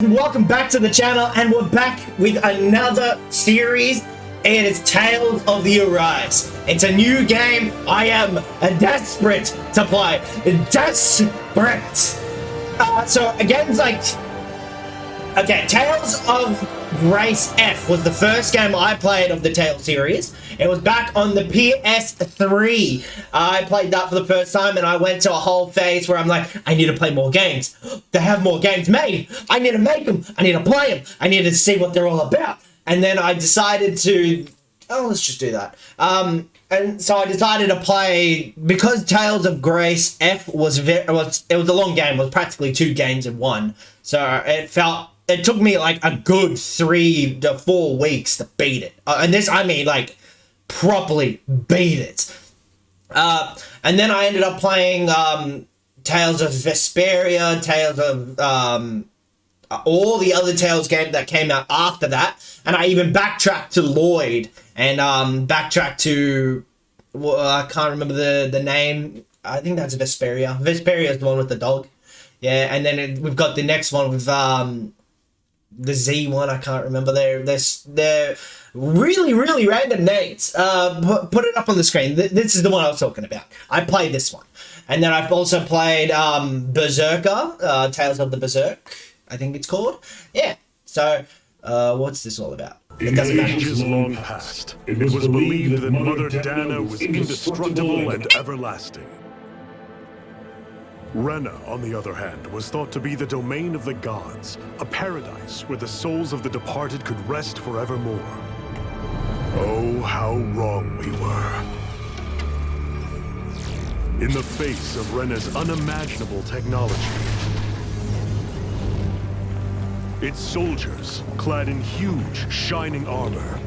Welcome back to the channel, and we're back with another series. It is Tales of the Arise. It's a new game. I am desperate to play. Desperate. So again, Tales of Grace F was the first game I played of the Tales series. It was back on the PS3. I played that for the first time, and I went to a whole phase where I'm like, I need to play more games. They have more games made. I need to make them. I need to play them. I need to see what they're all about. And then I decided to, let's just do that. And so I decided to play, because Tales of Grace F was a long game. It was practically 2 games in one. So it took me like a good 3 to 4 weeks to beat it. And this, I mean, like, properly beat it. And then I ended up playing Tales of Vesperia, Tales of all the other Tales games that came out after that. And I even backtracked to Lloyd and backtracked to, I can't remember the name. I think that's Vesperia. Vesperia is the one with the dog. Yeah, and then we've got the next one with the Z one. I can't remember. They're really, really random names. Put it up on the screen. This is the one I was talking about. I played this one. And then I've also played Berserker, Tales of the Berserk, I think it's called. Yeah. So, what's this all about? It doesn't matter. Ages long past, it was believed that Mother Dana was indestructible and everlasting. Rena, on the other hand, was thought to be the domain of the gods, a paradise where the souls of the departed could rest forevermore. Oh, how wrong we were. In the face of Rena's unimaginable technology, its soldiers, clad in huge, shining armor,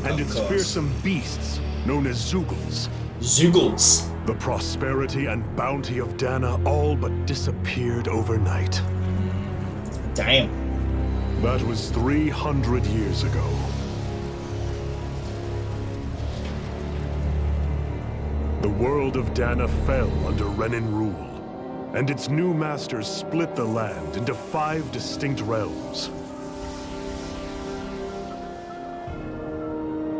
and its fearsome beasts, known as Zeugles. Zeugles. The prosperity and bounty of Dana all but disappeared overnight. Damn. That was 300 years ago. The world of Dana fell under Renan rule, and its new masters split the land into 5 distinct realms.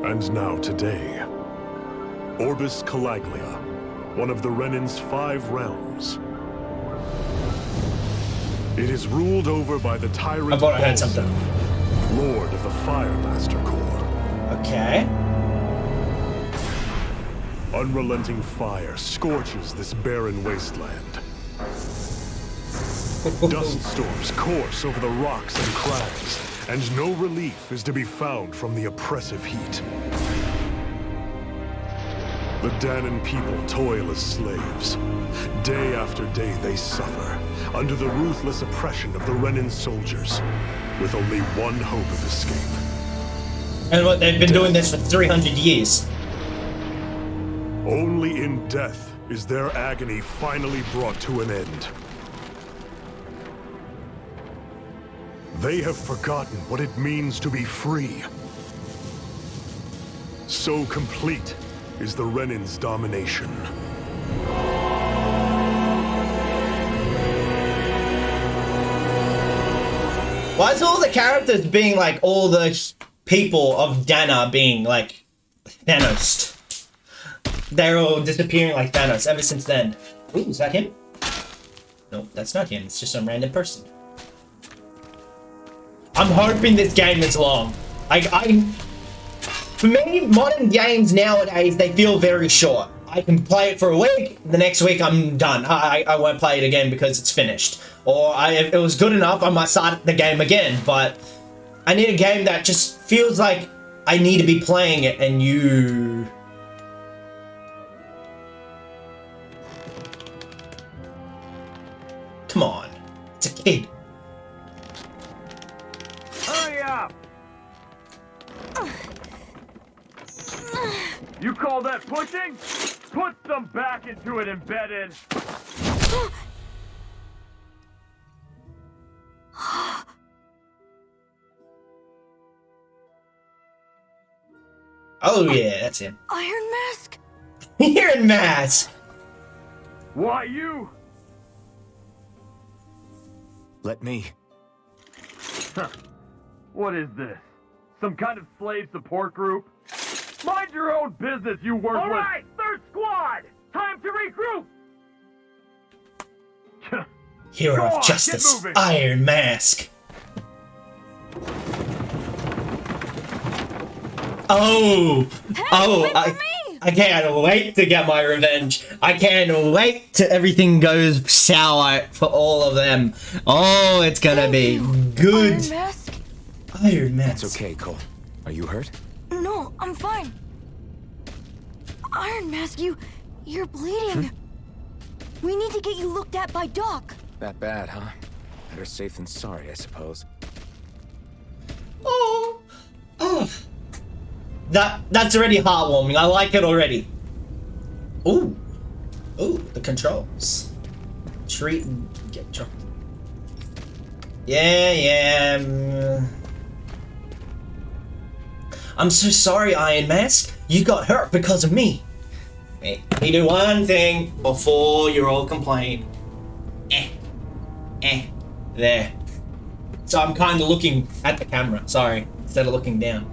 And now today, Orbis Calaglia, one of the Renan's 5 realms. It is ruled over by the tyrant I thought I heard something. Lord of the Firemaster Corps. Okay. Unrelenting fire scorches this barren wasteland. Dust storms course over the rocks and crags, and no relief is to be found from the oppressive heat. The Danan people toil as slaves. Day after day they suffer, under the ruthless oppression of the Renan soldiers, with only one hope of escape. And what, they've been doing this for 300 years. Only in death is their agony finally brought to an end. They have forgotten what it means to be free. So complete is the Renan's domination. Why is all the characters being like all the people of Dana being like Thanos? They're all disappearing like Thanos ever since then. Ooh, is that him? No, that's not him. It's just some random person. I'm hoping this game is long. For me, modern games nowadays, they feel very short. I can play it for a week, the next week I'm done. I won't play it again because it's finished. Or if it was good enough, I might start the game again, but I need a game that just feels like I need to be playing it and you... Come on, it's a kid. Hurry up! You call that pushing? Put some back into it, embedded! Oh yeah, that's him. Iron Mask? Iron Mask! Why you? Let me. What is this? Some kind of slave support group? Mind your own business, you worthless... Alright, third squad! Time to regroup! Hero Go of on, Justice, get moving. Iron Mask. I can't wait to get my revenge. I can't wait till everything goes sour for all of them. Oh, it's gonna be good. Iron Mask? Iron Mask. It's okay, Cole. Are you hurt? No, I'm fine. Iron Mask, you're bleeding. We need to get you looked at by Doc. That bad, huh? Better safe than sorry, I suppose. Oh. That's already heartwarming. I like it already. Ooh, the controls. Treat and get drunk. Yeah. I'm so sorry, Iron Mask. You got hurt because of me. Hey, let me do one thing before you all complain. There. So I'm kind of looking at the camera, sorry, instead of looking down.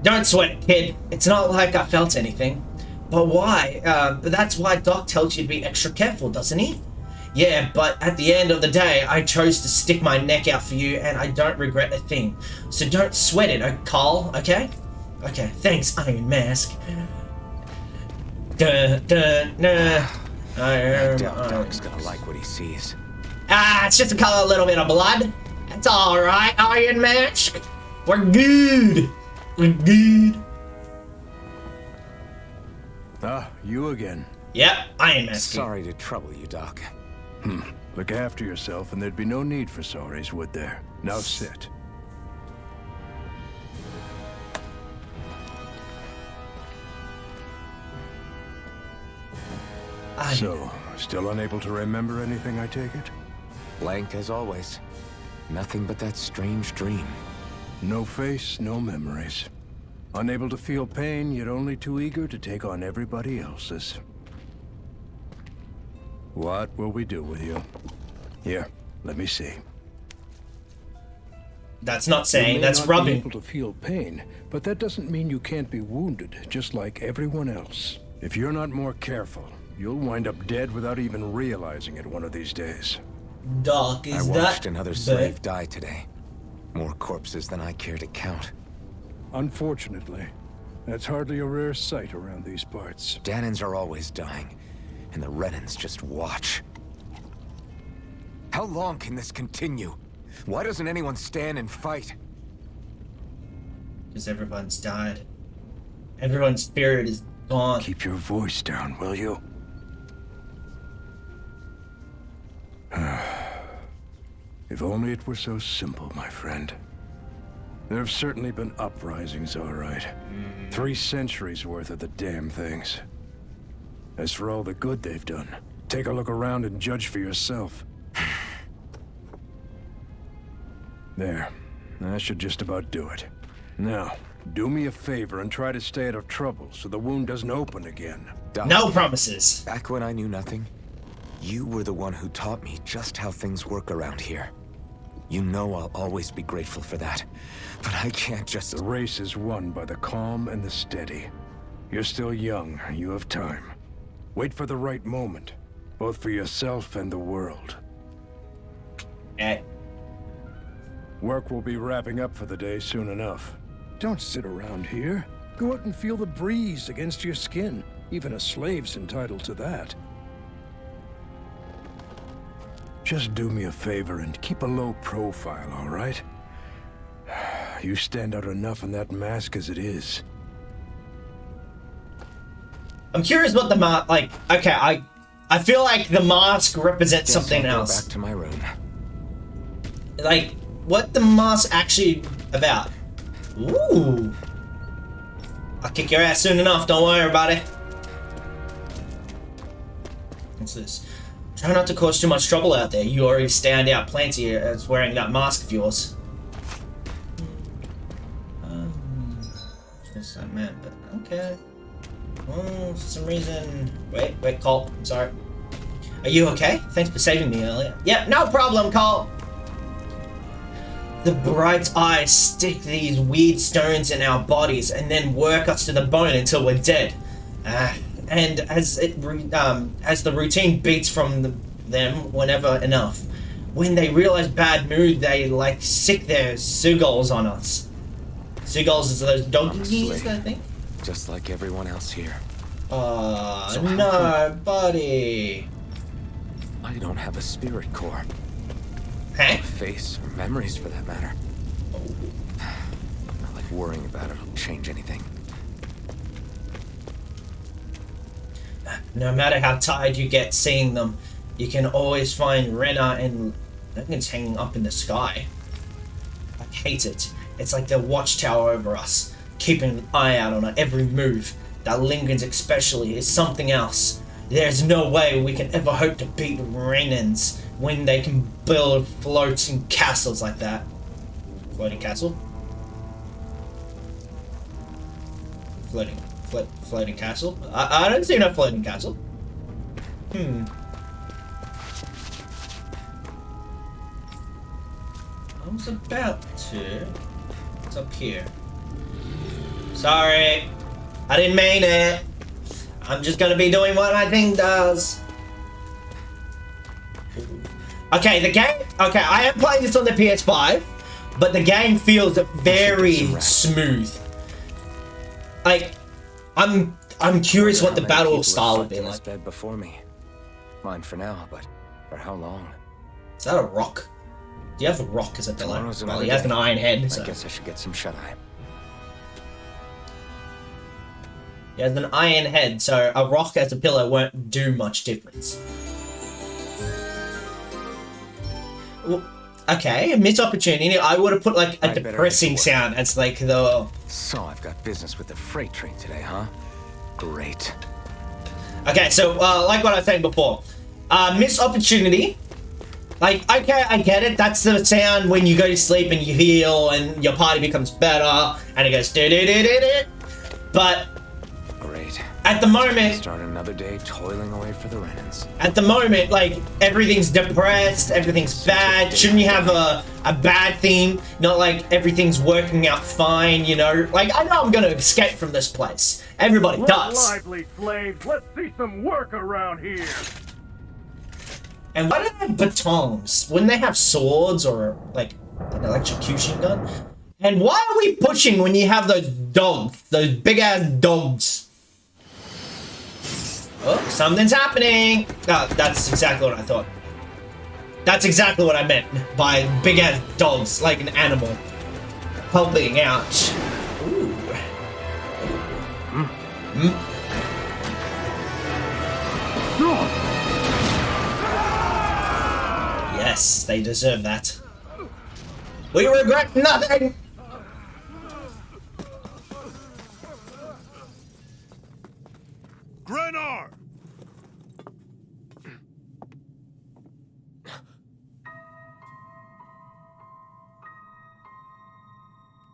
Don't sweat it, kid. It's not like I felt anything. But why? But that's why Doc tells you to be extra careful, doesn't he? Yeah, but at the end of the day, I chose to stick my neck out for you, and I don't regret a thing. So don't sweat it, Carl, okay? Okay, thanks, Iron Mask. I doubt Doc's gonna like what he sees. It's just a little bit of blood. That's alright, Iron Mask. We're good. We're good. Ah, you again. Yep, Iron Mask. Sorry to trouble you, Doc. Look after yourself and there'd be no need for sorries, would there? Now sit. So, still unable to remember anything, I take it? Blank as always. Nothing but that strange dream. No face, no memories. Unable to feel pain, yet only too eager to take on everybody else's. What will we do with you? Here, let me see. That's not saying, You may that's not rubbing. be able to feel pain, but that doesn't mean you can't be wounded, just like everyone else. If you're not more careful, you'll wind up dead without even realizing it one of these days. Doc, I is watched that another slave die today. More corpses than I care to count. Unfortunately, that's hardly a rare sight around these parts. Danins are always dying, and the Renans just watch. How long can this continue? Why doesn't anyone stand and fight? Because everyone's died. Everyone's spirit is gone. Keep your voice down, will you? If only it were so simple, my friend. There have certainly been uprisings, all right. 3 centuries worth of the damn things. As for all the good they've done, take a look around and judge for yourself. There. That should just about do it. Now, do me a favor and try to stay out of trouble so the wound doesn't open again. Doc, No promises. back when I knew nothing, you were the one who taught me just how things work around here. You know I'll always be grateful for that. But I can't just... The race is won by the calm and the steady. You're still young. You have time. Wait for the right moment, both for yourself and the world. Eh. Work will be wrapping up for the day soon enough. Don't sit around here. Go out and feel the breeze against your skin. Even a slave's entitled to that. Just do me a favor and keep a low profile, all right? You stand out enough in that mask as it is. I'm curious what the mask, like, okay, I feel like the mask represents Guess something I'll go else. back to my room. Like, what the mask actually about? Ooh. I'll kick your ass soon enough, don't worry about it. What's this? Try not to cause too much trouble out there. You already stand out plenty as wearing that mask of yours. What's that meant, but okay. Oh, for some reason... Wait, Cole, I'm sorry. Are you okay? Thanks for saving me earlier. Yeah, no problem, Cole. the bright eyes stick these weird stones in our bodies and then work us to the bone until we're dead. And as the routine beats from them whenever enough, when they realize bad mood, they like sick their seagulls on us. Seagulls is those doggies, I think. Just like everyone else here. So no, buddy. I don't have a spirit core. Huh? Or face, or memories for that matter. Not like worrying about it'll change anything. No matter how tired you get seeing them, you can always find Renna and I think it's hanging up in the sky. I hate it. It's like the watchtower over us, keeping an eye out on our every move. That Lincoln's especially is something else. There's no way we can ever hope to beat Renans when they can build floating castles like that. Floating castle? Floating castle? I don't see no floating castle. I was about to. It's up here. Sorry. I didn't mean it. I'm just gonna be doing what my thing does. Okay, the game. Okay, I am playing this on the PS5, but the game feels very smooth. Like, I'm curious what the battle style would be like. Bed before me. Mine for now, but for how long? Is that a rock? Do you have a rock as a pillow? Tomorrow's Well, another he has an day. iron head, so. I guess I should get some shut-eye. He has an iron head, so a rock as a pillow won't do much difference. Well, okay, a missed opportunity. I would have put like a depressing sound as like the... So I've got business with the freight train today, huh? Great. Okay, so like what I was saying before. Missed opportunity. Like, okay, I get it. That's the sound when you go to sleep and you heal and your party becomes better and it goes do-do-do-do-do. But Great. at the moment, Start another day toiling away for the Renans. at the moment, like, everything's depressed, everything's bad. Shouldn't you have a bad theme? Not like everything's working out fine, you know? Like, I know I'm gonna escape from this place. Everybody does. Lively, slaves. Let's see some work around here. And why do they have batons? Wouldn't they have swords or, like, an electrocution gun? And why are we pushing when you have those dogs? Those big-ass dogs? Oh, something's happening! Oh, that's exactly what I thought. That's exactly what I meant by big-ass dogs, like an animal. Helping out. Ooh. Yes, they deserve that. We regret nothing! Grenar!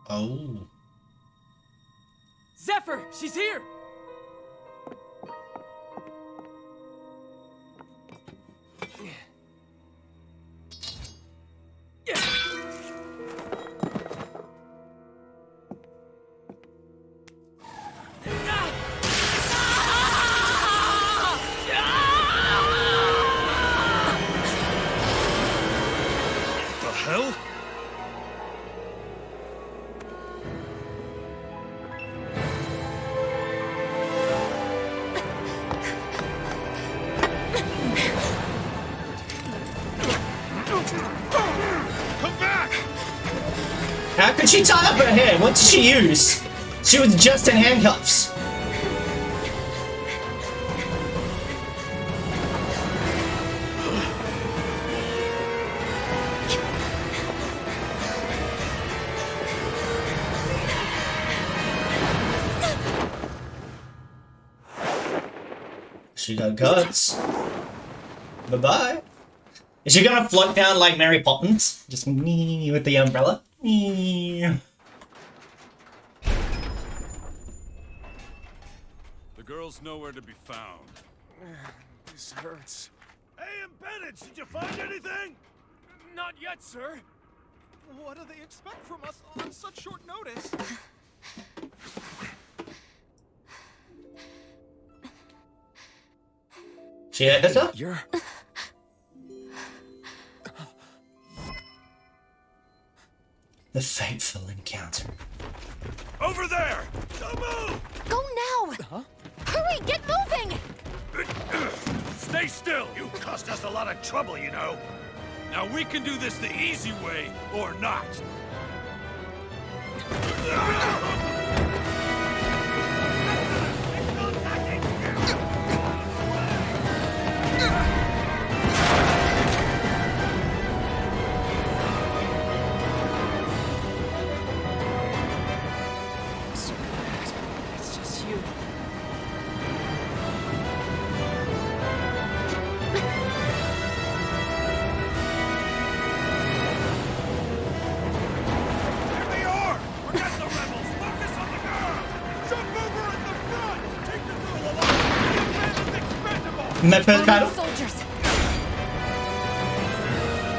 Oh. Zephyr, she's here! The hell? Come back! How could she tie up her hair? What did she use? She was just in handcuffs. She got guts. Bye-bye. Is she gonna float down like Mary Poppins? Just me with the umbrella? The girl's nowhere to be found. This hurts. Hey, Bennett, did you find anything? Not yet, sir. What do they expect from us on such short notice? She hurt herself? You're... The fateful encounter. Over there! Don't move! Go now! Hurry, get moving! Stay still! You cost us a lot of trouble, you know. Now we can do this the easy way, or not. It's just you. Here they are! Forget the rebels! Focus on the girl! Jump over at the front! Take the girl alive! The man is expendable! My first battle? Soldiers!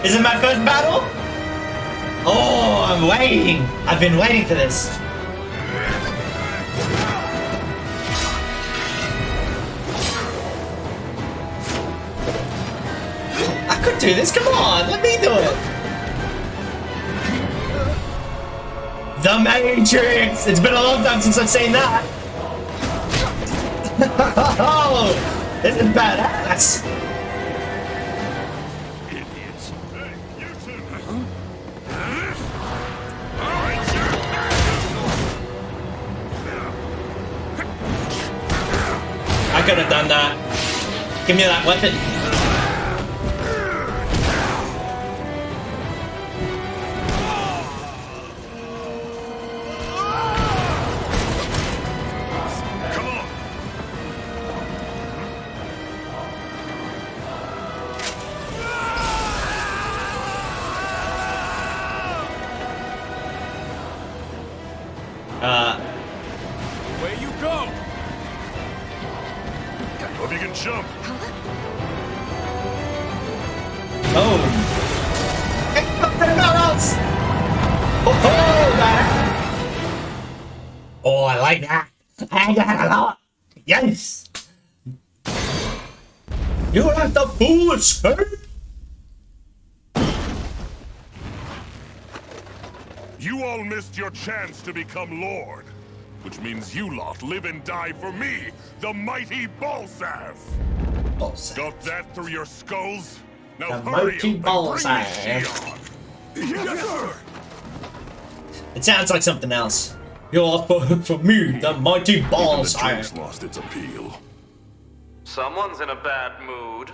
Is it my first battle? Oh, I'm waiting. I've been waiting for this. I could do this. Come on, let me do it. The Matrix. It's been a long time since I've seen that. Oh, this is badass. Idiots! Hey, you two! I could have done that. Give me that weapon. Come on! Where you go? Hope you can jump. Oh. Oh, I like that. I got a lot. Yes. You have the full escape. You all missed your chance to become Lord. Which means you lot live and die for me, the mighty Balsav. Got that through your skulls? Now The hurry mighty up and bring Balsav. me Shion. Yes, sir! It sounds like something else. You're for me, the mighty balls. The drink's lost its appeal. Someone's in a bad mood.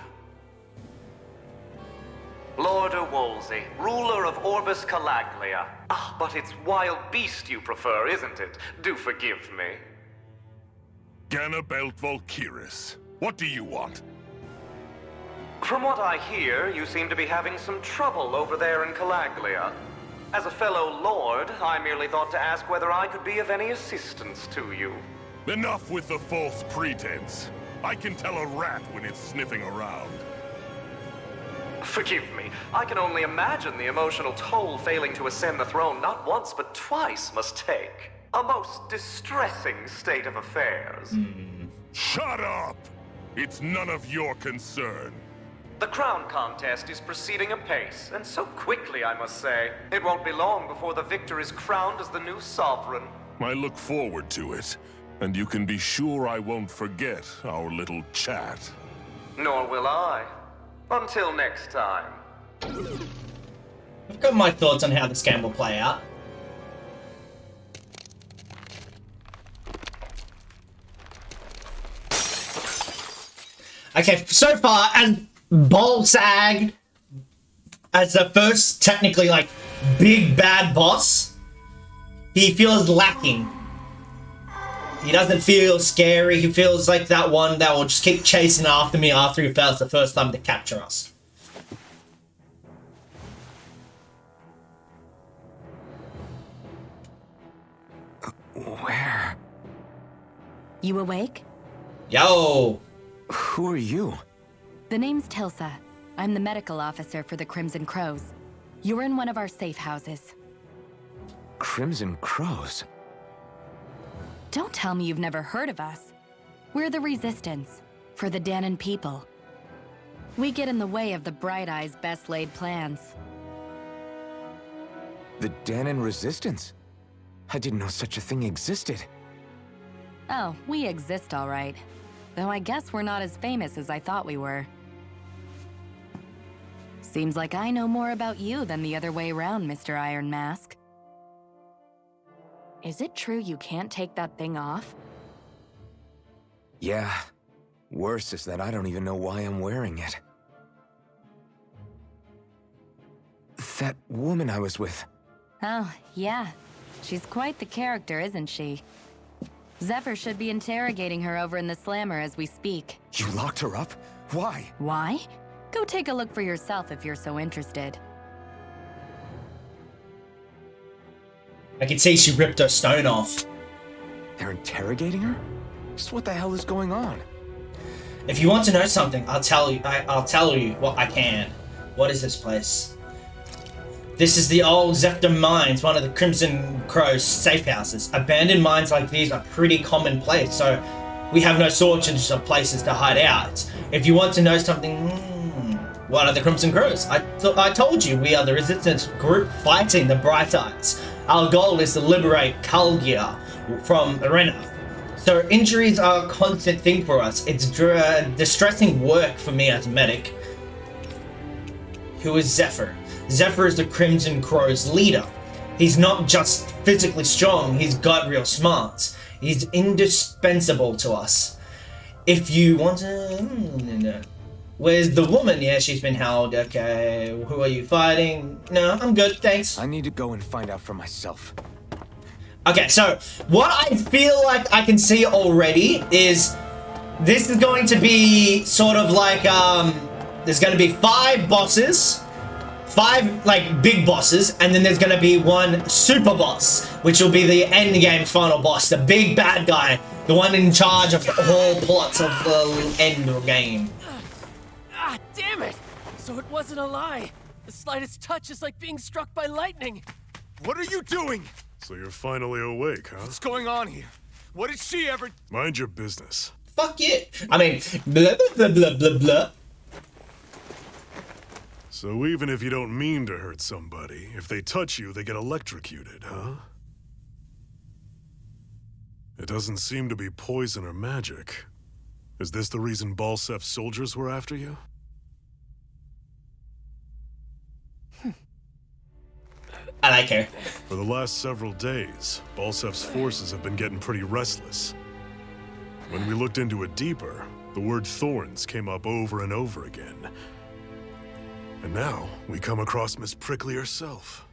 Lord Wolsey, ruler of Orbis Calaglia. Ah, but it's wild beast you prefer, isn't it? Do forgive me. Ganabelt Volkiris, what do you want? From what I hear, you seem to be having some trouble over there in Calaglia. As a fellow lord, I merely thought to ask whether I could be of any assistance to you. Enough with the false pretense. I can tell a rat when it's sniffing around. Forgive me, I can only imagine the emotional toll failing to ascend the throne not once but twice must take. A most distressing state of affairs. Shut up! It's none of your concern. The crown contest is proceeding apace, and so quickly, I must say. It won't be long before the victor is crowned as the new sovereign. I look forward to it, and you can be sure I won't forget our little chat. Nor will I. Until next time. I've got my thoughts on how this game will play out. Okay, so far, as Balsag, as the first, technically, like, big bad boss, he feels lacking. He doesn't feel scary, he feels like that one that will just keep chasing after me after he fails the first time to capture us. Where? You awake? Yo! Who are you? The name's Tilsa. I'm the medical officer for the Crimson Crows. You're in one of our safe houses. Crimson Crows? Don't tell me you've never heard of us. We're the Resistance, for the Danon people. We get in the way of the Bright Eyes' best laid plans. The Danon Resistance? I didn't know such a thing existed. Oh, we exist all right. Though I guess we're not as famous as I thought we were. Seems like I know more about you than the other way around, Mr. Iron Mask. Is it true you can't take that thing off? Yeah. Worse is that I don't even know why I'm wearing it. That woman I was with. Oh, yeah. She's quite the character, isn't she? Zephyr should be interrogating her over in the Slammer as we speak. You locked her up? Why? Why? Go take a look for yourself if you're so interested. I can see she ripped her stone off. They're interrogating her? Just what the hell is going on? If you want to know something, I'll tell you. I'll tell you what I can. What is this place? This is the old Zephyr Mines, one of the Crimson Crow's safe houses. Abandoned mines like these are pretty commonplace, so we have no shortage of places to hide out. If you want to know something, what are the Crimson Crows? I told you, we are the resistance group fighting the Bright Eyes. Our goal is to liberate Kalgia from Arena. So injuries are a constant thing for us. It's distressing work for me as a medic. Who is Zephyr? Zephyr is the Crimson Crow's leader. He's not just physically strong, he's got real smarts. He's indispensable to us. If you want to... Where's the woman? Yeah, she's been held. Okay, who are you fighting? No, I'm good, thanks. I need to go and find out for myself. Okay, so what I feel like I can see already is this is going to be sort of like, there's going to be 5 bosses. 5 like big bosses, and then there's gonna be one super boss, which will be the end game final boss, the big bad guy, the one in charge of all plots of the end game. Ah, damn it! So it wasn't a lie. The slightest touch is like being struck by lightning. What are you doing? So you're finally awake, huh? What's going on here? What did she ever... Mind your business. Fuck it. I mean, blah blah blah blah blah blah. So even if you don't mean to hurt somebody, if they touch you, they get electrocuted, huh? It doesn't seem to be poison or magic. Is this the reason Balsef's soldiers were after you? I like her. For the last several days, Balsef's forces have been getting pretty restless. When we looked into it deeper, the word thorns came up over and over again. And now, we come across Miss Prickly herself.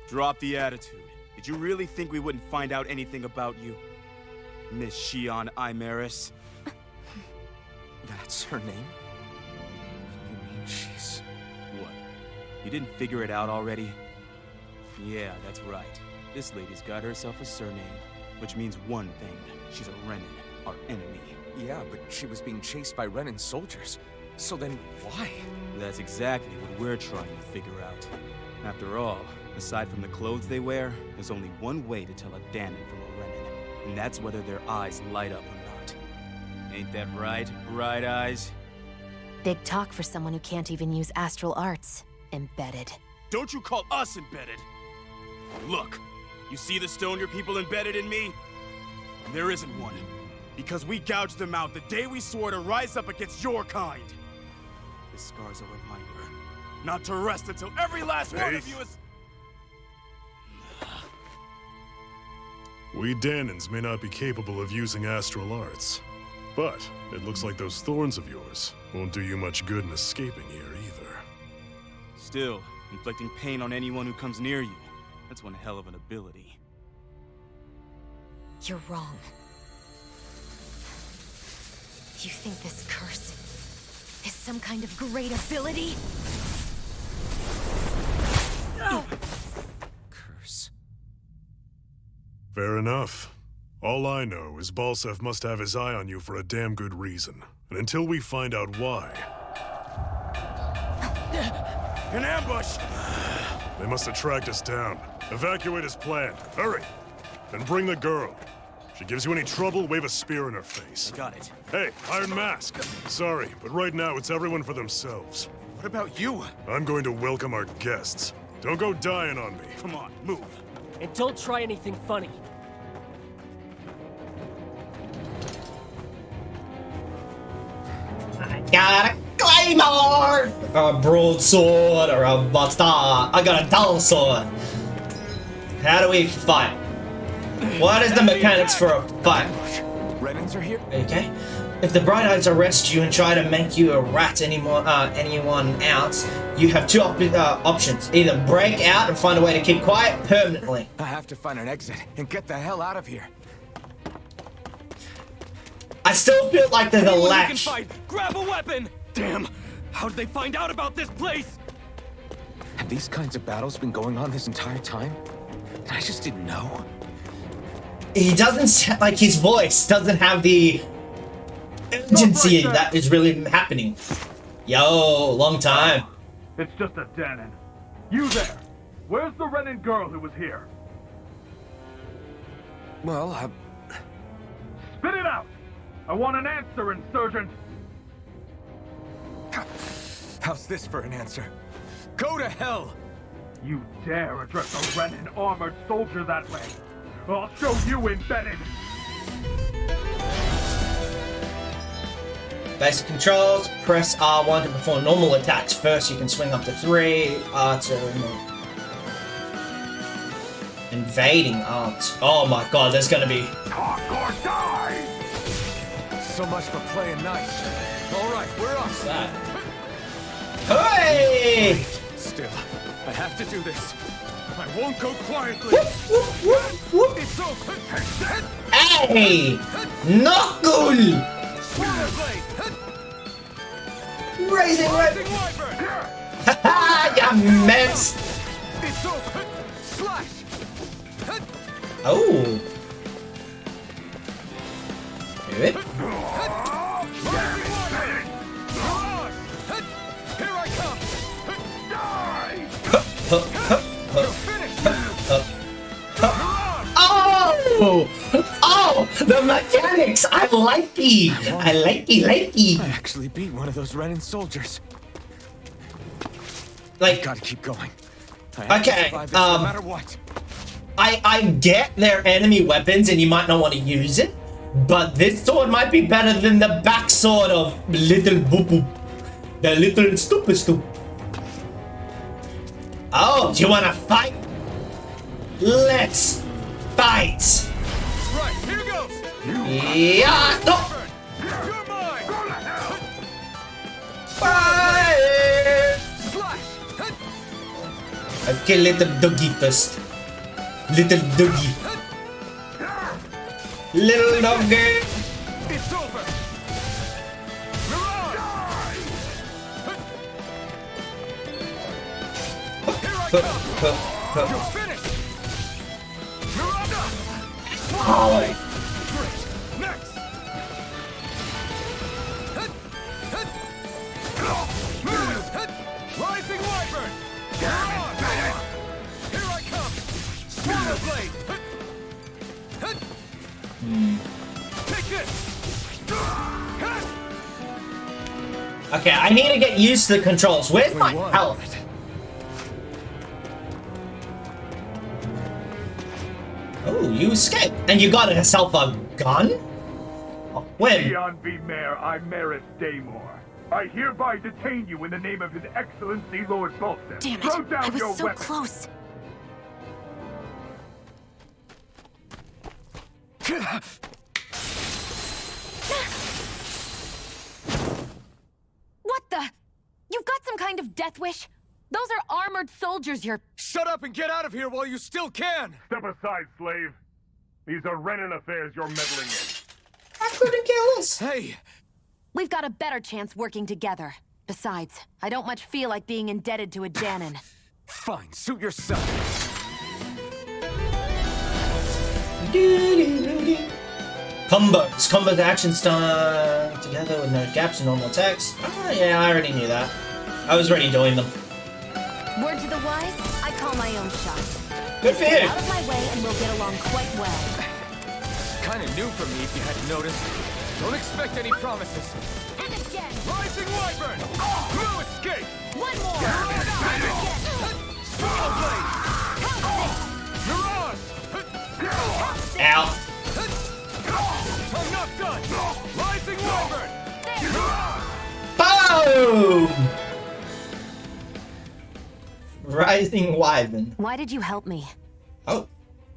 Drop the attitude. Did you really think we wouldn't find out anything about you? Miss Shion Imaris? That's her name? You mean she's... What? You didn't figure it out already? Yeah, that's right. This lady's got herself a surname, which means one thing. She's a Renin, our enemy. Yeah, but she was being chased by Renin soldiers. So then, why? That's exactly what we're trying to figure out. After all, aside from the clothes they wear, there's only one way to tell a Danon from a Renin, and that's whether their eyes light up or not. Ain't that right, Bright Eyes? Big talk for someone who can't even use astral arts. Embedded. Don't you call us embedded! Look, you see the stone your people embedded in me? There isn't one. Because we gouged them out the day we swore to rise up against your kind. This scar's a reminder, not to rest until every last one of you is... We Danons may not be capable of using astral arts, but it looks like those thorns of yours won't do you much good in escaping here either. Still, inflicting pain on anyone who comes near you, that's one hell of an ability. You're wrong. You think this curse is some kind of great ability? Curse. Fair enough. All I know is Balsef must have his eye on you for a damn good reason. And until we find out why... An ambush! They must have tracked us down. Evacuate as planned. Hurry! And bring the girl. She gives you any trouble, wave a spear in her face. Got it. Hey, Iron Mask. Sorry, but right now it's everyone for themselves. What about you? I'm going to welcome our guests. Don't go dying on me. Come on, move. And don't try anything funny. I got a claymore, a broadsword, or a bastard. I got a dull sword. How do we fight? What is the mechanics for a fight? Renans are here? Okay. If the Bright Eyes arrest you and try to make you a rat anyone out, you have two options. Either break out and find a way to keep quiet permanently. I have to find an exit and get the hell out of here. I still feel like there's a Anyone who can latch. fight, grab a weapon! Damn! How did they find out about this place? Have these kinds of battles been going on this entire time? And I just didn't know. He doesn't, like, his voice doesn't have the urgency that is really happening. Yo, long time. It's just a Danon. You there! Where's the Renin girl who was here? Well, Spit it out! I want an answer, Insurgent! how's this for an answer? Go to hell! You dare address a Renin armored soldier that way? I'll show you embedded! Basic controls, press R1 to perform normal attacks. First, you can swing up to 3, R to invading arms. Oh my god, there's gonna be... Talk or die! So much for playing nice. Alright, we're off. What's that? Hey! Still, I have to do this. I won't go quietly. It's over. Hey! Knuckle! Raising weapon! Haha, you messed! It's over. Slash. Oh! Good. Here I come. Oh! Oh! The mechanics! I likey! I likey! I actually beat one of those Renin soldiers. Like, Gotta keep going. I have to okay, survive this no matter what. I get their enemy weapons and you might not want to use it, but this sword might be better than the back sword of little boop boop. The little stupid stoop. Oh, do you want to fight? Let's fight! Right, here goes. Yeah, stop! You're mine. Fire! Slash. I'll kill little doggy first. Little doggy. Little doggy. It's over. Here I come. You're finished. Miranda. Oh. Great. Next. Rising Wyvern. Here I come. Swallow blade. Take this. Okay, I need to get used to the controls. Where's my health? Oh, you escaped. And you got yourself a gun? Oh, when? Beyond V Mayor, I'm Maris Daymore. I hereby detain you in the name of His Excellency Lord Bolton. Damn it! Throw down I was your so weapon. close. What the? You've got some kind of death wish? Those are armored soldiers you're... Shut up and get out of here while you still can! Step aside, slave. These are Renin affairs you're meddling in. I couldn't kill us. Hey! We've got a better chance working together. Besides, I don't much feel like being indebted to a Danon. Fine, suit yourself. Combos. Combo action style together with no gaps and normal attacks. Oh yeah, I already knew that. I was already doing them. Word to the wise, I call my own shot. Good for Get you. out of my way and we'll get along quite well. Kinda new for me if you hadn't noticed. Don't expect any promises. And again! Rising Wyvern! No escape! One more! Steel Blade! Mirage! Ow. I'm not done! Rising Wyvern! Boom! Rising Wyvern. Why did you help me? Oh,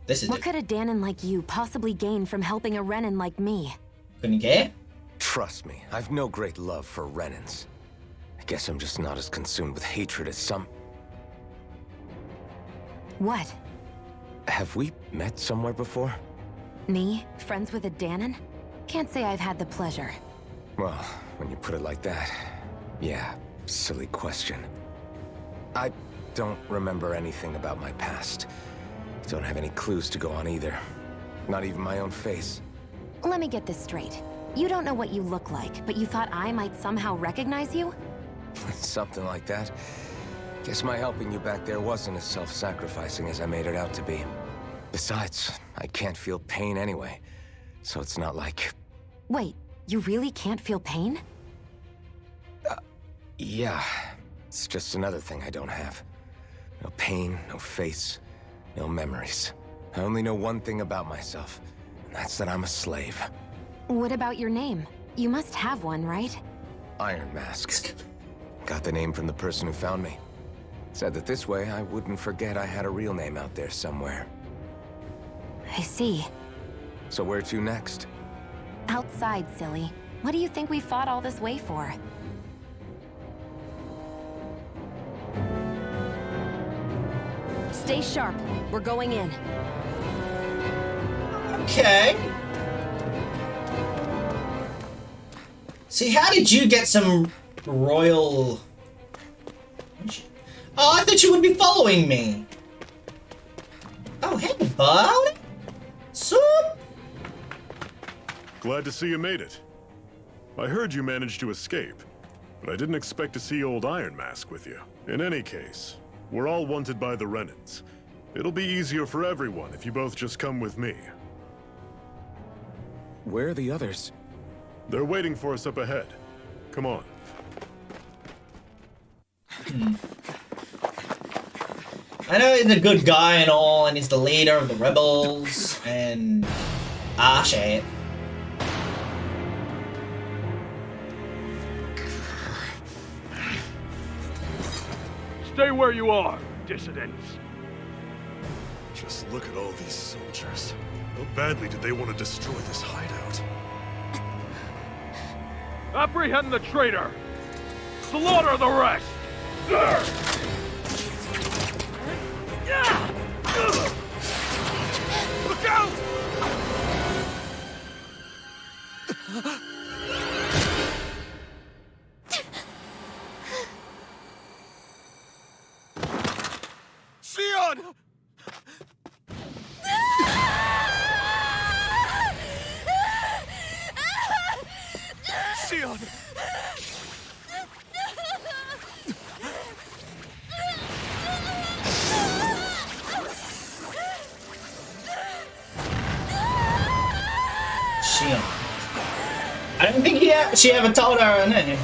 this is What it. could a Danon like you possibly gain from helping a Renan like me? Couldn't care? Trust me, I've no great love for Renans. I guess I'm just not as consumed with hatred as some... What? Have we met somewhere before? Me? Friends with a Danon? Can't say I've had the pleasure. Well, when you put it like that, yeah, silly question. I don't remember anything about my past. Don't have any clues to go on either. Not even my own face. Let me get this straight. You don't know what you look like, but you thought I might somehow recognize you? Something like that. Guess my helping you back there wasn't as self-sacrificing as I made it out to be. Besides, I can't feel pain anyway, so it's not like... Wait, you really can't feel pain? Yeah, it's just another thing I don't have. No pain, no face, no memories. I only know one thing about myself, and that's that I'm a slave. What about your name? You must have one, right? Iron Mask. Got the name from the person who found me. Said that this way I wouldn't forget I had a real name out there somewhere. I see. So where to next? Outside, silly. What do you think we fought all this way for? Stay sharp. We're going in. Okay. See, how did you get some royal... Oh, I thought you would be following me. Oh, hey, bud. Sup? Glad to see you made it. I heard you managed to escape, but I didn't expect to see old Iron Mask with you. In any case, we're all wanted by the Renans. It'll be easier for everyone if you both just come with me. Where are the others? They're waiting for us up ahead. Come on. I know he's a good guy and all, and he's the leader of the rebels, and... Ah, shit. Stay where you are, dissidents. Just look at all these soldiers. How badly did they want to destroy this hideout? Apprehend the traitor! Slaughter the rest! Look out! Sion! Sion! Shion. I don't think she ever told her her name.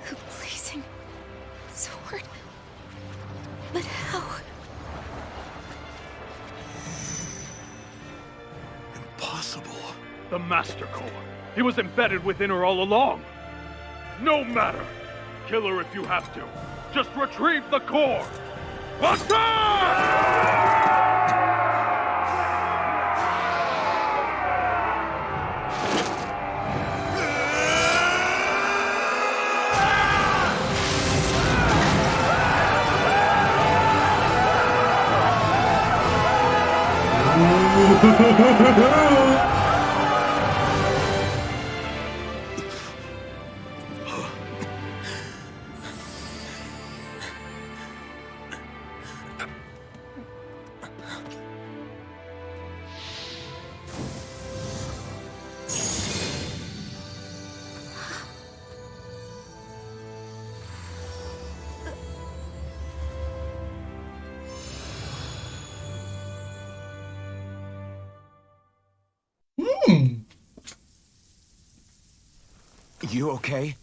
A blazing sword. But how? Impossible. The Master Core. He was embedded within her all along. No matter. Kill her if you have to. Just retrieve the core. You okay?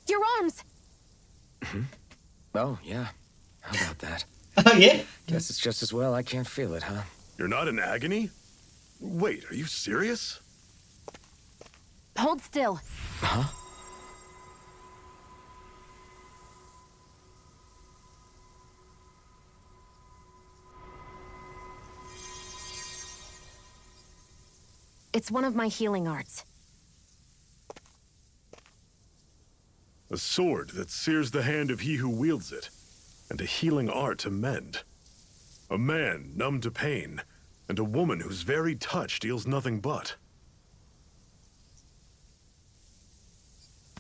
Your arms! Oh, yeah. How about that? Oh, yeah? Guess it's just as well I can't feel it, huh? You're not in agony? Wait, are you serious? Hold still. Huh? It's one of my healing arts. A sword that sears the hand of he who wields it, and a healing art to mend. A man numb to pain, and a woman whose very touch deals nothing but.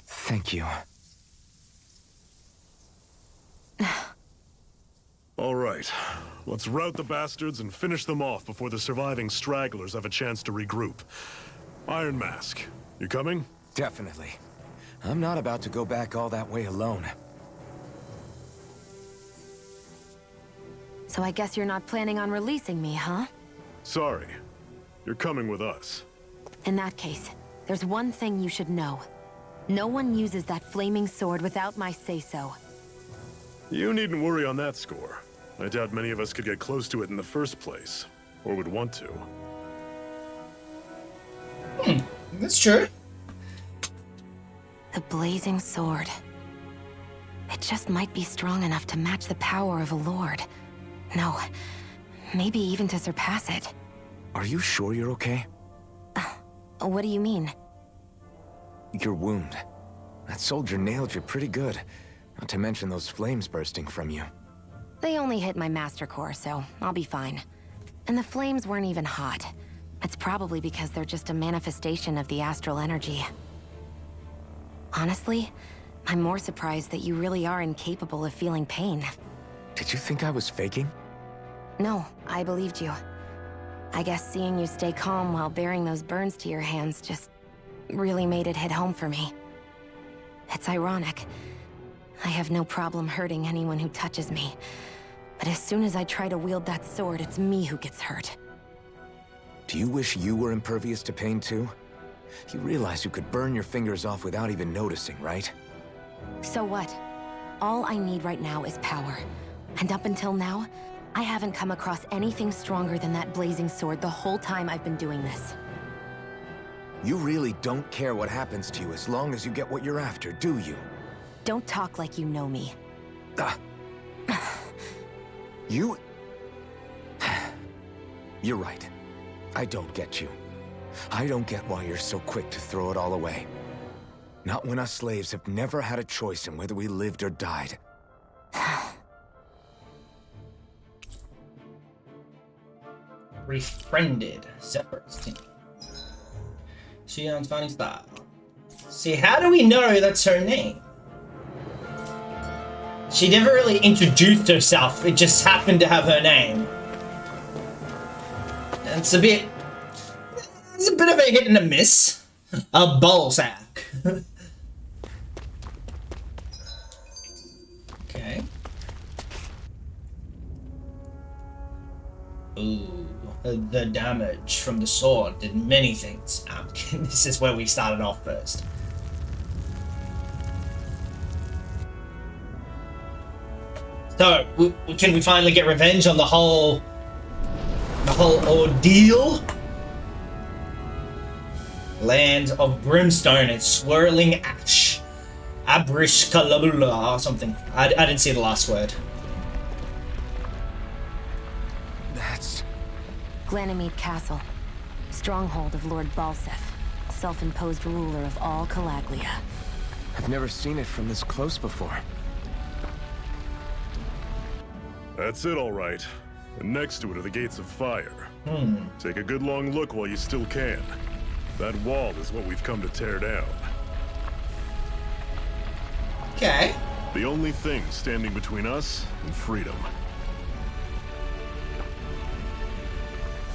Thank you. All right, let's rout the bastards and finish them off before the surviving stragglers have a chance to regroup. Iron Mask, you coming? Definitely. I'm not about to go back all that way alone. So I guess you're not planning on releasing me, huh? Sorry, you're coming with us. In that case, there's one thing you should know. No one uses that flaming sword without my say-so. You needn't worry on that score. I doubt many of us could get close to it in the first place, or would want to. That's true. The blazing sword. It just might be strong enough to match the power of a lord. No, maybe even to surpass it. Are you sure you're okay? What do you mean? Your wound. That soldier nailed you pretty good. Not to mention those flames bursting from you. They only hit my master core, so I'll be fine. And the flames weren't even hot. It's probably because they're just a manifestation of the astral energy. Honestly, I'm more surprised that you really are incapable of feeling pain. Did you think I was faking? No, I believed you. I guess seeing you stay calm while bearing those burns to your hands just really made it hit home for me. It's ironic. I have no problem hurting anyone who touches me. But as soon as I try to wield that sword, it's me who gets hurt. Do you wish you were impervious to pain too? You realize you could burn your fingers off without even noticing, right? So what? All I need right now is power. And up until now, I haven't come across anything stronger than that blazing sword the whole time I've been doing this. You really don't care what happens to you as long as you get what you're after, do you? Don't talk like you know me. You... You're right. I don't get you. I don't get why you're so quick to throw it all away. Not when us slaves have never had a choice in whether we lived or died. Befriended. Separates team. Shion's funny style. See, how do we know that's her name? She never really introduced herself. It just happened to have her name. It's a bit of a hit and a miss. A ball sack. Okay. Ooh, the damage from the sword did many things. This is where we started off first. So, can we finally get revenge on the whole ordeal? Land of brimstone and swirling ash. Abrish Kalabula or something. I didn't see the last word. That's... Glanimede Castle. Stronghold of Lord Balsef. Self-imposed ruler of all Calaglia. I've never seen it from this close before. That's it, all right. And next to it are the gates of fire. Take a good long look while you still can. That wall is what we've come to tear down. Okay. The only thing standing between us and freedom.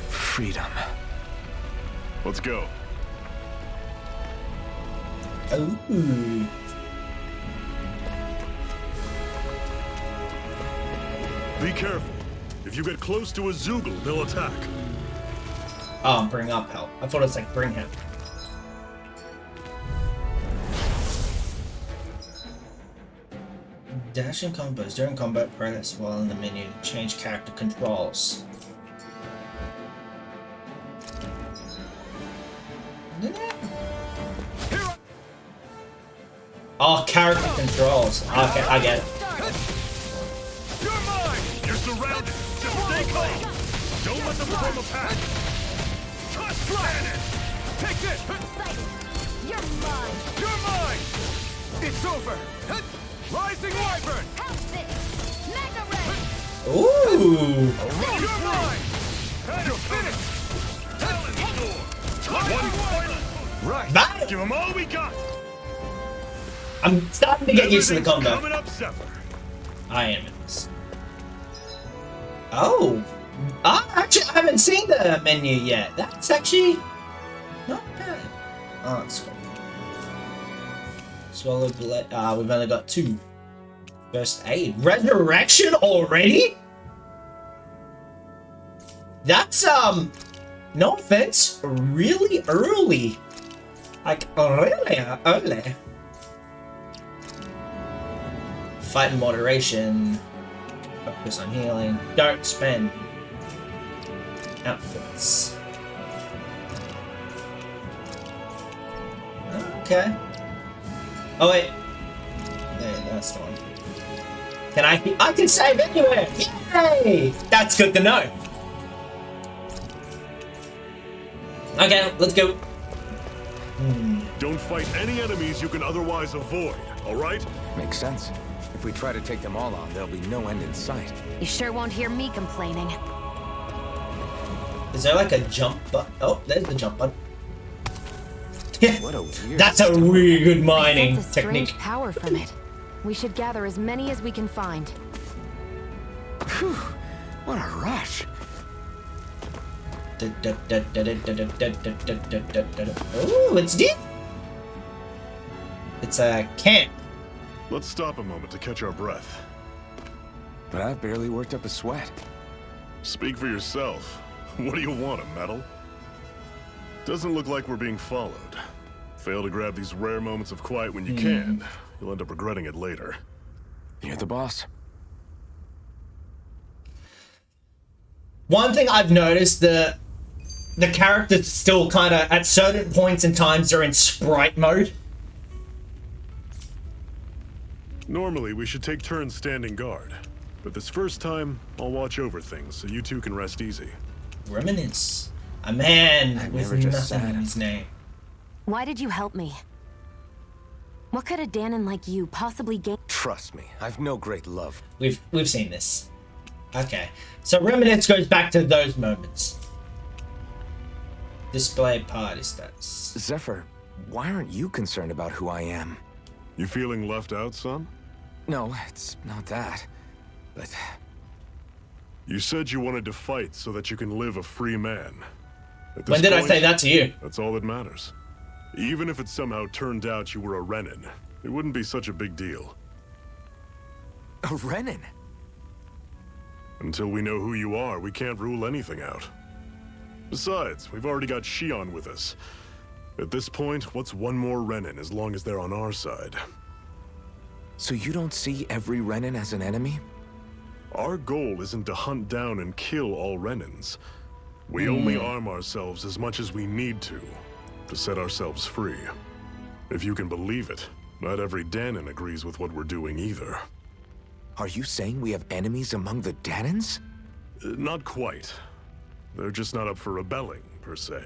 Freedom. Let's go. Ooh. Be careful. If you get close to a Zoogle, they'll attack. Oh, bring up help. I thought it was like bring him. Dash and combos during combat, press while in the menu to change character controls. Oh, character controls. Okay, I get it. You're mine! You're surrounded! Just stay calm! Don't let them form a pack! Just trying it! Take this! You're mine. You're mine! It's over! Rising Wyvern! How's this? Mega Ray. Ooh. You're mine! You're finished! One final! Right! Bam. Give them all we got! I'm starting to get used to the combo. Coming up, Zephyr. I am in this. Oh. Actually, I haven't seen the menu yet. That's actually not bad. Oh, it's cool. Swallow bullet. We've only got 2. First aid. Resurrection already? That's, no offense, really early. Like, really early. Fight in moderation. Focus on healing. Don't spend outfits. Okay. Oh wait. Yeah, that's the one. Can I can save anywhere! Yay! That's good to know. Okay, let's go. Don't fight any enemies you can otherwise avoid, alright? Makes sense. If we try to take them all on, there'll be no end in sight. You sure won't hear me complaining. Is there like a jump button? Oh, there's the jump button. What a weird... That's a really good mining That's a strange technique. power from it. We should gather as many as we can find. Phew, what a rush. Ooh, it's deep. It's a camp. Let's stop a moment to catch our breath. But I've barely worked up a sweat. Speak for yourself. What do you want, a medal? Doesn't look like we're being followed. Fail to grab these rare moments of quiet when you can. You'll end up regretting it later. You're the boss. One thing I've noticed, the characters still kind of, at certain points in times, are in sprite mode. Normally, we should take turns standing guard. But this first time, I'll watch over things so you two can rest easy. Reminisce. A man I'm with never just nothing in sad. his name. Why did you help me? What could a Danon like you possibly gain? Trust me, I've no great love. We've seen this. Okay. So Reminisce goes back to those moments. Display party status. Zephyr, why aren't you concerned about who I am? You feeling left out, son? No, it's not that. But You said you wanted to fight so that you can live a free man. At this When did I point, say that to you? That's all that matters. Even if it somehow turned out you were a Renin, it wouldn't be such a big deal. a Renin? Until we know who you are, we can't rule anything out. Besides, we've already got Shion with us. At this point, what's one more Renin as long as they're on our side? So you don't see every Renin as an enemy? Our goal isn't to hunt down and kill all Renins. We only arm ourselves as much as we need to set ourselves free. If you can believe it, not every Danon agrees with what we're doing either. Are you saying we have enemies among the Danons? Not quite. They're just not up for rebelling, per se.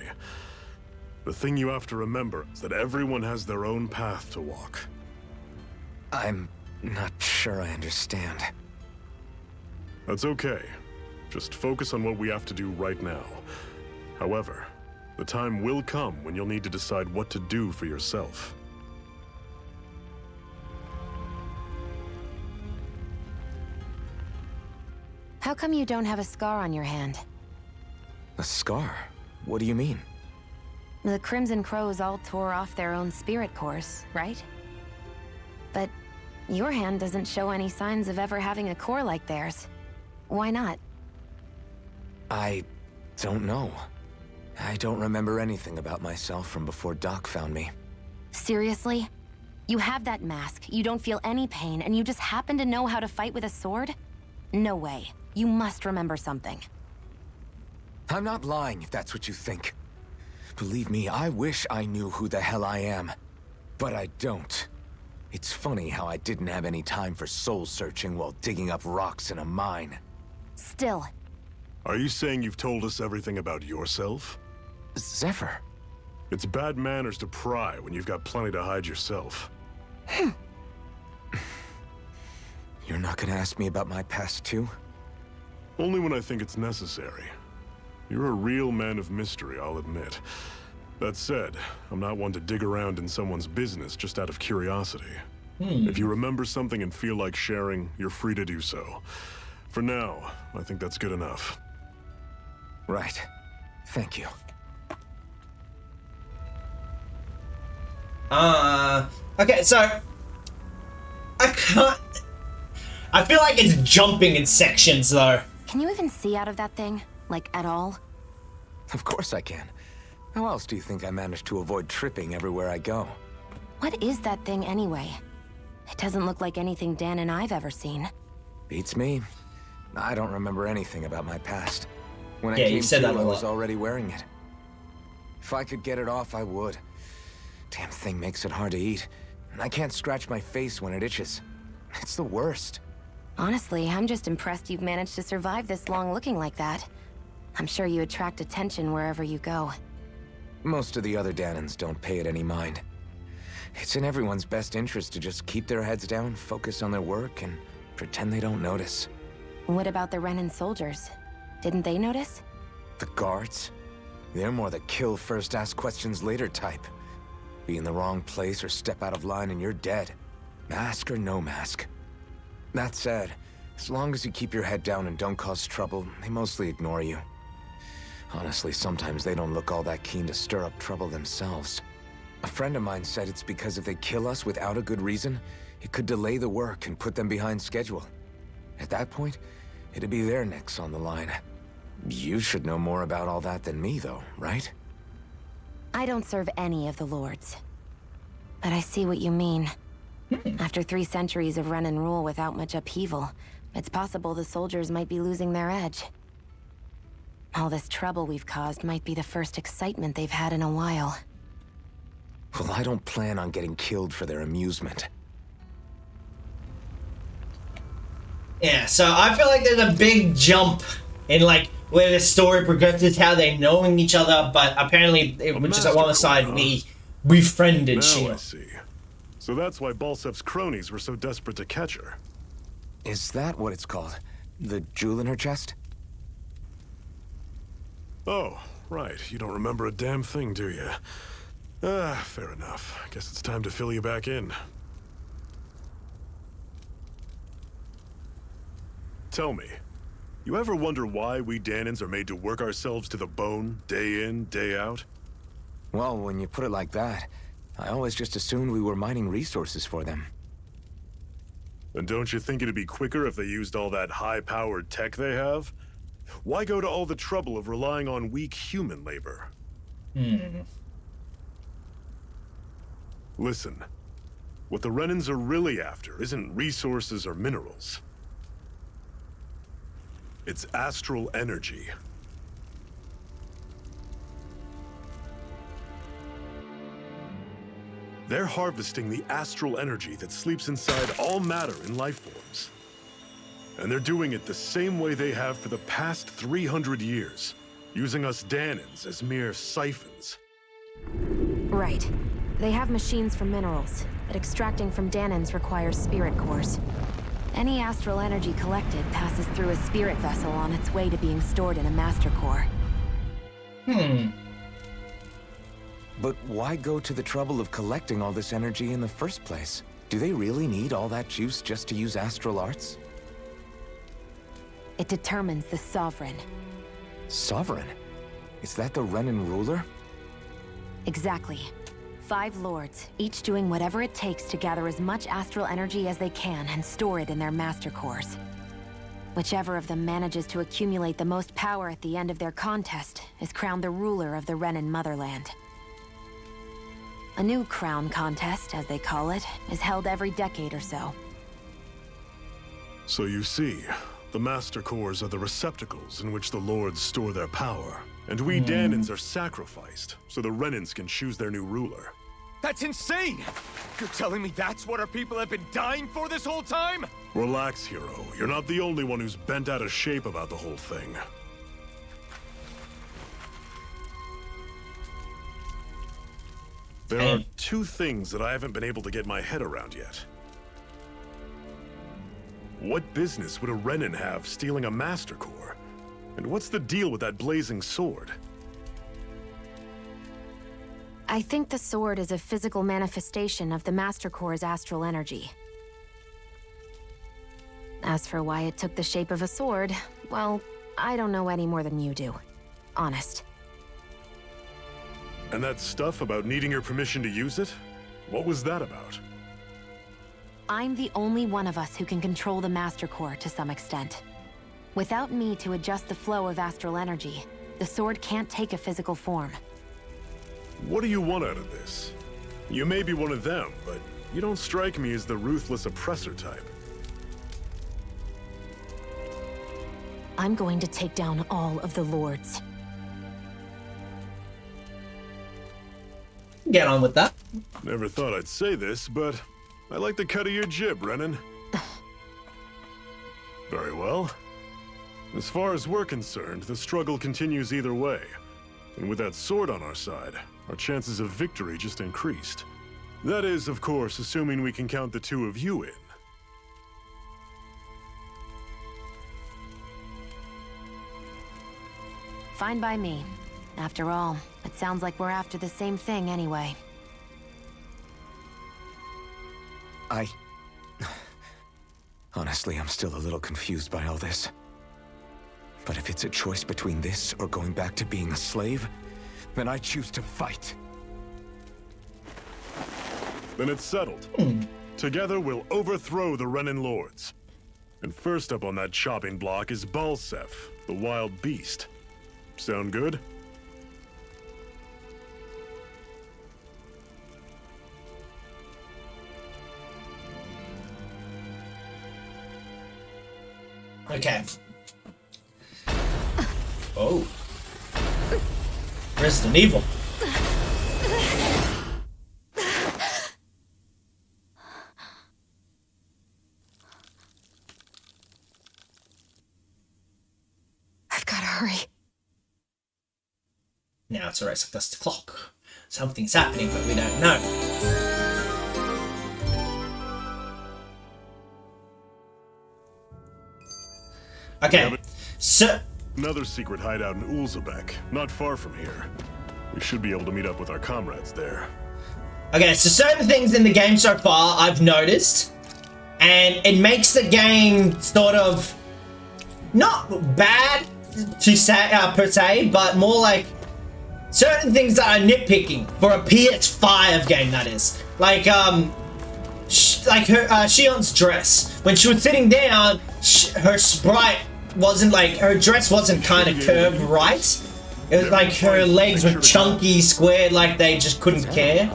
The thing you have to remember is that everyone has their own path to walk. I'm not sure I understand. That's okay. Just focus on what we have to do right now. However, the time will come when you'll need to decide what to do for yourself. How come you don't have a scar on your hand? A scar? What do you mean? The Crimson Crows all tore off their own spirit cores, right? But your hand doesn't show any signs of ever having a core like theirs. Why not? I don't know. I don't remember anything about myself from before Doc found me. Seriously? You have that mask, you don't feel any pain, and you just happen to know how to fight with a sword? No way. You must remember something. I'm not lying if that's what you think. Believe me, I wish I knew who the hell I am. But I don't. It's funny how I didn't have any time for soul-searching while digging up rocks in a mine. Still. Are you saying you've told us everything about yourself? Zephyr. It's bad manners to pry when you've got plenty to hide yourself. You're not gonna ask me about my past too? Only when I think it's necessary. You're a real man of mystery, I'll admit. That said, I'm not one to dig around in someone's business just out of curiosity. If you remember something and feel like sharing, you're free to do so. For now, I think that's good enough. Right. Thank you. Okay, so I feel like it's jumping in sections though. Can you even see out of that thing? Like, at all? Of course I can. How else do you think I managed to avoid tripping everywhere I go? What is that thing anyway? It doesn't look like anything Dan and I've ever seen. Beats me. I don't remember anything about my past. When Yeah, I you came said to, that a I was lot. already wearing it. If I could get it off, I would. Damn thing makes it hard to eat. And I can't scratch my face when it itches. It's the worst. Honestly, I'm just impressed you've managed to survive this long looking like that. I'm sure you attract attention wherever you go. Most of the other Danans don't pay it any mind. It's in everyone's best interest to just keep their heads down, focus on their work, and pretend they don't notice. What about the Renan soldiers? Didn't they notice? The guards? They're more the kill first, ask questions later type. Be in the wrong place or step out of line and you're dead. Mask or no mask. That said, as long as you keep your head down and don't cause trouble, they mostly ignore you. Honestly, sometimes they don't look all that keen to stir up trouble themselves. A friend of mine said it's because if they kill us without a good reason, it could delay the work and put them behind schedule. At that point, it'd be their necks on the line. You should know more about all that than me, though, right? I don't serve any of the lords. But I see what you mean. After 3 centuries of Renan rule without much upheaval, it's possible the soldiers might be losing their edge. All this trouble we've caused might be the first excitement they've had in a while. Well, I don't plan on getting killed for their amusement. Yeah, so I feel like there's a big jump in like where the story progresses, how they're knowing each other, but apparently it was just on one side we befriended Now I Shield. see. So that's why Balsef's cronies were so desperate to catch her. Is that what it's called? The jewel in her chest? Oh, right. You don't remember a damn thing, do you? Fair enough. Guess it's time to fill you back in. Tell me, you ever wonder why we Danans are made to work ourselves to the bone, day in, day out? Well, when you put it like that, I always just assumed we were mining resources for them. And don't you think it'd be quicker if they used all that high-powered tech they have? Why go to all the trouble of relying on weak human labor? Listen, what the Renans are really after isn't resources or minerals. It's astral energy. They're harvesting the astral energy that sleeps inside all matter in life forms. And they're doing it the same way they have for the past 300 years, using us Danans as mere siphons. Right. They have machines for minerals, but extracting from Danans requires spirit cores. Any astral energy collected passes through a spirit vessel on its way to being stored in a master core. But why go to the trouble of collecting all this energy in the first place? Do they really need all that juice just to use astral arts? It determines the Sovereign. Sovereign? Is that the Renan ruler? Exactly. 5 lords, each doing whatever it takes to gather as much astral energy as they can and store it in their master cores. Whichever of them manages to accumulate the most power at the end of their contest is crowned the ruler of the Renan motherland. A new crown contest, as they call it, is held every decade or so. So you see, the Master Cores are the receptacles in which the Lords store their power. And we Danans are sacrificed, so the Renans can choose their new ruler. That's insane! You're telling me that's what our people have been dying for this whole time? Relax, hero. You're not the only one who's bent out of shape about the whole thing. There are two things that I haven't been able to get my head around yet. What business would a Renan have stealing a Master Core? And what's the deal with that blazing sword? I think the sword is a physical manifestation of the Master Core's astral energy. As for why it took the shape of a sword, well, I don't know any more than you do. Honest. And that stuff about needing your permission to use it? What was that about? I'm the only one of us who can control the Master Core to some extent. Without me to adjust the flow of astral energy, the sword can't take a physical form. What do you want out of this? You may be one of them, but you don't strike me as the ruthless oppressor type. I'm going to take down all of the Lords. Get on with that. Never thought I'd say this, but I like the cut of your jib, Renan. Very well. As far as we're concerned, the struggle continues either way. And with that sword on our side, our chances of victory just increased. That is, of course, assuming we can count the two of you in. Fine by me. After all, it sounds like we're after the same thing anyway. Honestly, I'm still a little confused by all this. But if it's a choice between this or going back to being a slave, then I choose to fight. Then it's settled. Together, we'll overthrow the Renan Lords. And first up on that chopping block is Balsef, the wild beast. Sound good? Okay. Oh. Resident Evil. I've gotta hurry. Now it's alright, that's the clock. Something's happening, but we don't know. Okay, so... Another secret hideout in Ulzebek, not far from here. We should be able to meet up with our comrades there. Okay, so certain things in the game so far I've noticed, and it makes the game sort of not bad to say per se, but more like certain things that are nitpicking for a PS5 game. That is like Shion's dress when she was sitting down, her sprite wasn't like her dress wasn't kind of curved right. It was like her legs were chunky, squared, like they just couldn't care.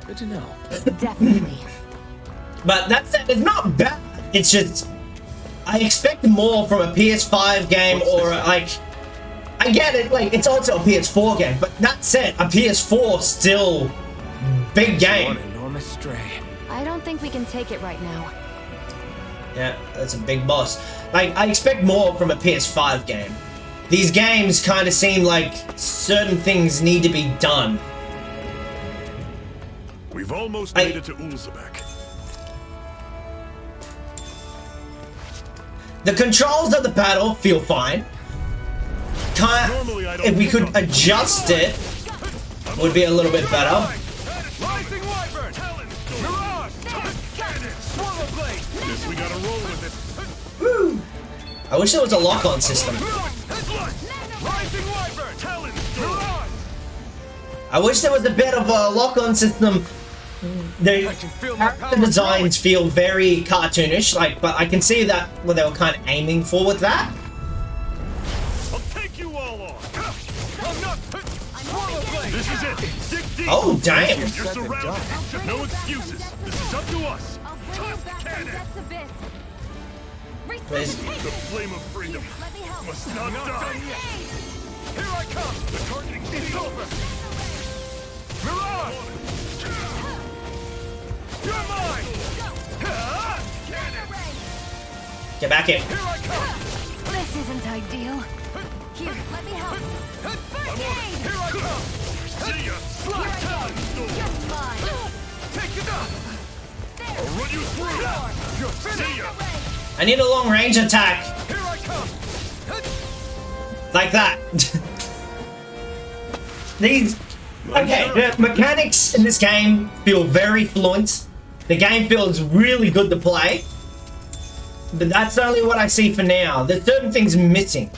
Good to know. Definitely. But that said, it's not bad. It's just I expect more from a PS5 game, or like I get it, like it's also a PS4 game. But that said, a PS4 still big game. One enormous stray. I don't think we can take it right now. Yeah, that's a big boss. Like, I expect more from a PS5 game. These games kind of seem like certain things need to be done. We've almost made it to Ulzebek. The controls of the battle feel fine. If we could adjust it, would be a little bit better. Guess we gotta roll with it. Woo! I wish there was a lock-on system. I wish there was a bit of a lock-on system. The character designs feel very cartoonish, like, but I can see that what they were kind of aiming for with that. I'll take you all on. I'm not. This is it. Dig deep. Oh, damn. You're surrounded. No excuses. This is up to us. Tough cannon. Please. The flame of freedom must not die. Here I come! The targeting It's over! Mirage! You're mine! Get back in. Here I come! This isn't ideal. Here, let me help. First aid! Here I come! See ya. Slide down! Just fine. Take it up! I'll run you through. You're See finished! ya. I need a long range attack. Here I come! Like that. These... Okay, the mechanics in this game feel very fluent. The game feels really good to play. But that's only what I see for now. There's certain things missing.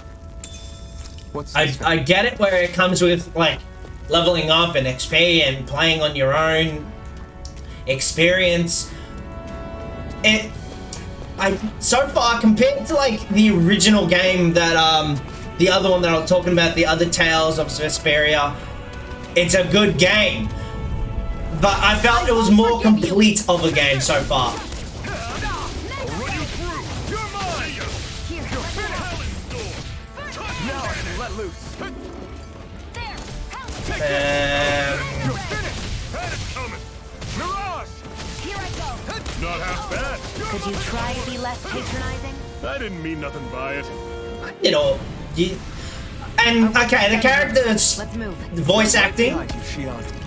I get it where it comes with, like, leveling up and XP and playing on your own experience. So far, compared to, like, the original game that, the other one that I was talking about, the other Tales of Vesperia, it's a good game. But I felt it was more complete of a game so far. I'll run you through! You're mine! Here, You're let me finished! Now I can let loose! You're finished! And it's coming. Mirage! Here I go. Not half bad. Could you try to be less patronizing? I didn't mean nothing by it. You know, and okay, the characters, Let's move. the voice acting,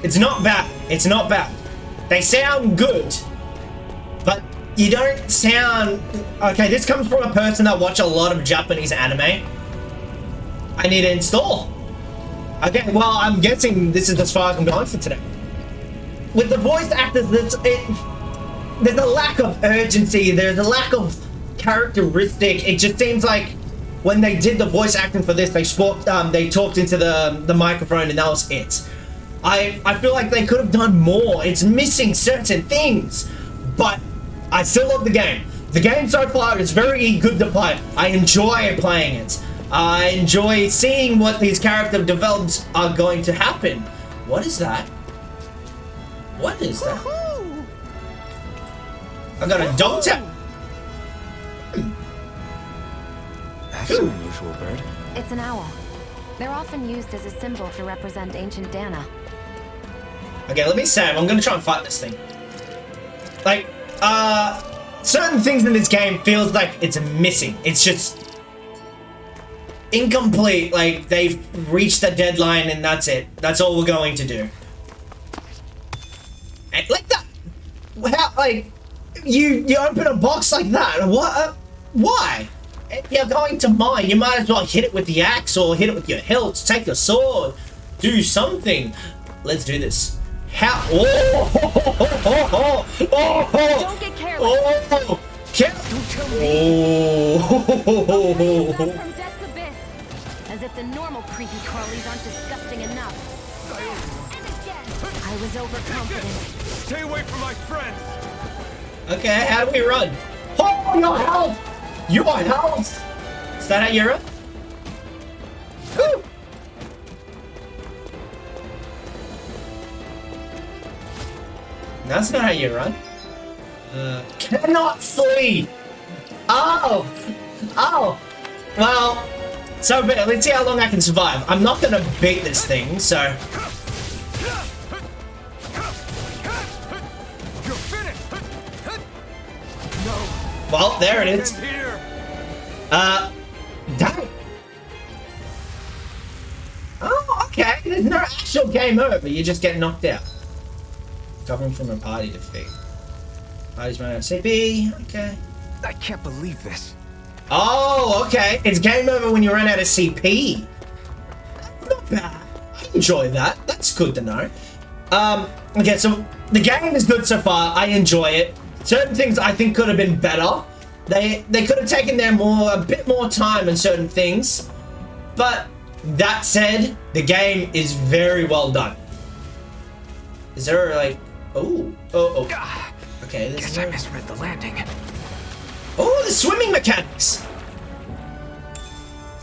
it's not bad. It's not bad. They sound good, but you don't sound... Okay, this comes from a person that watch a lot of Japanese anime. I need to install. Okay, well, I'm guessing this is as far as I'm going for today. With the voice actors, there's a lack of urgency. There's a lack of characteristic. It just seems like when they did the voice acting for this, they talked into the microphone and that was it. I feel like they could have done more. It's missing certain things, but I still love the game. The game so far is very good to play. I enjoy playing it. I enjoy seeing what these character developments are going to happen. What is that? What is that? I got a dog tap. That's an unusual bird. It's an owl. They're often used as a symbol to represent ancient Dana. Okay, let me save. I'm gonna try and fight this thing. Like, certain things in this game feels like it's missing. It's just incomplete. Like, they've reached the deadline and that's it. That's all we're going to do. And like that. How, like, you open a box like that. What? Why? You're going to mine. You might as well hit it with the axe or hit it with your hilt. Take your sword. Do something. Let's do this. How? Oh! Don't get careless. Oh! Oh! From Death's Abyss. As if the normal creepy crawlies aren't disgusting enough. And again. I was overconfident. Stay away from my friends! Okay, how do we run? Oh, your health! Your health! Is that how you run? Woo! That's not how you run. Cannot flee! Oh! Oh! Well, so let's see how long I can survive. I'm not gonna beat this thing, so... You're finished! Well, there it is. Here! Damn. Oh, okay. There's no actual game over. You just get knocked out. Covering from a party defeat. Parties run out of CP. Okay. I can't believe this. Oh, okay. It's game over when you run out of CP. Not bad. I enjoy that. That's good to know. Okay, so the game is good so far. I enjoy it. Certain things I think could have been better. They could have taken a bit more time in certain things. But that said, the game is very well done. Is there like... Oh. Okay, this Guess I misread the landing. Oh, the swimming mechanics!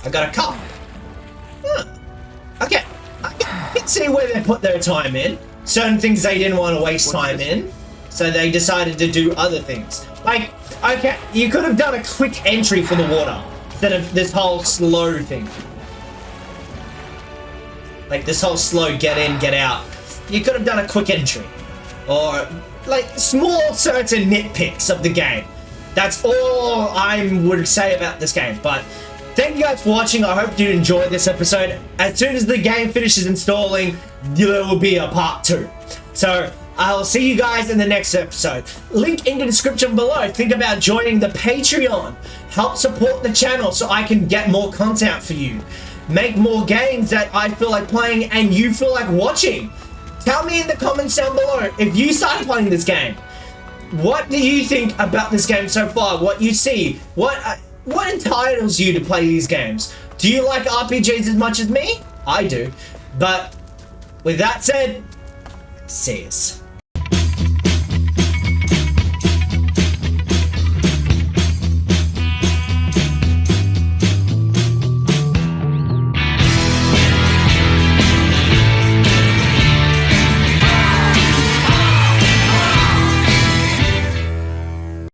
I got a cup. Huh. Okay. It's see where they put their time in. Certain things they didn't want to waste time in, so they decided to do other things. Like, okay, you could have done a quick entry for the water instead of this whole slow thing. Like this whole slow get in, get out. You could have done a quick entry. Or, like, small certain nitpicks of the game. That's all I would say about this game. But thank you guys for watching. I hope you enjoyed this episode. As soon as the game finishes installing, there will be a part 2. So, I'll see you guys in the next episode. Link in the description below. Think about joining the Patreon. Help support the channel so I can get more content for you. Make more games that I feel like playing and you feel like watching. Tell me in the comments down below if you started playing this game. What do you think about this game so far? What you see? What entitles you to play these games? Do you like RPGs as much as me? I do. But with that said, see yous.